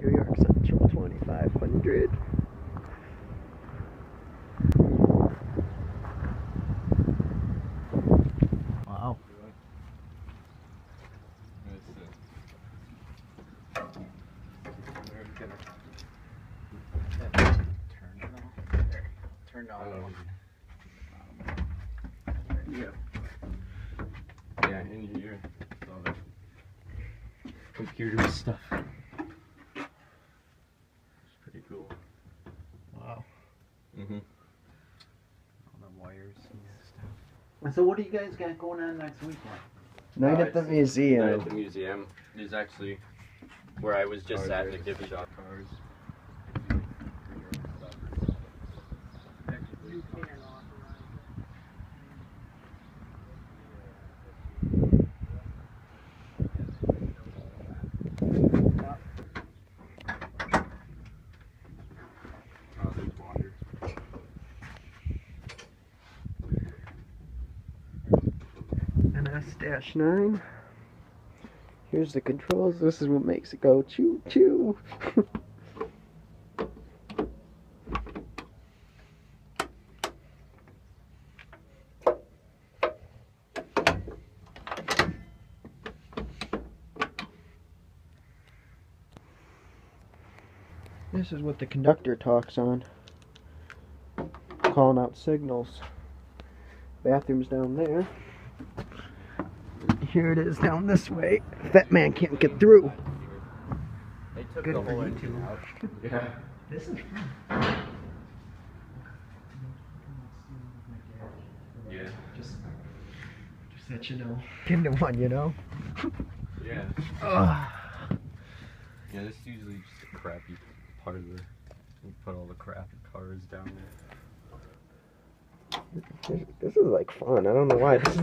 New York Central 2500. Wow. Turn it on. Yeah, in here. All the computer stuff. It's pretty cool. Wow. Mm-hmm. All the wires and stuff. So what do you guys got going on next weekend? Night at the museum. Night at the museum is actually where I was just at the gift shop. Cars. NS-9. Here's the controls. This is what makes it go choo choo. This is what the conductor talks on. Calling out signals. Bathroom's down there. Here it is down this way. That man can't get through. They took Good the for whole you engine too. out. Yeah. This is fun. Yeah. Just that you know. Into one, you know? Yeah. Ugh. Yeah, this is usually just a crappy part of the. We put all the crappy cars down there. This is like fun. I don't know why. This is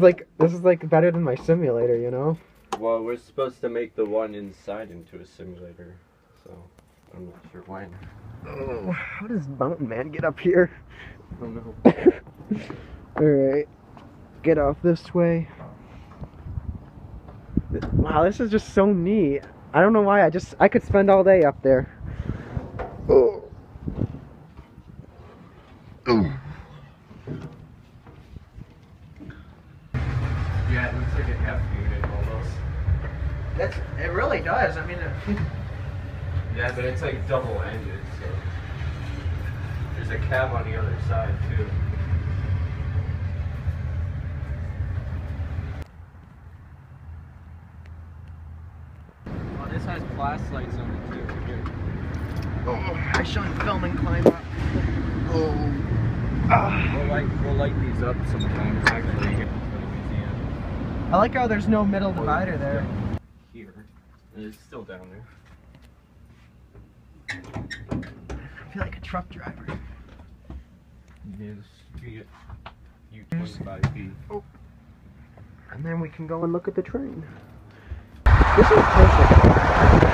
like better than my simulator, you know? Well, we're supposed to make the one inside into a simulator, so I'm not sure when. Oh, how does Mountain Man get up here? I don't know. Alright. Get off this way. Wow, this is just so neat. I don't know why, I could spend all day up there. Oh. Yeah, it looks like an F unit almost. It really does. I mean, Yeah, but it's like double ended, so there's a cab on the other side too. Oh, this has glass lights on it too. Here. oh, I shouldn't film and climb up. Oh. We'll light these up sometimes actually here for the museum. I like how there's no middle divider there. Here. It's still down there. I feel like a truck driver. Yes, you get 25 feet. Oh. And then we can go and look at the train. This is perfect.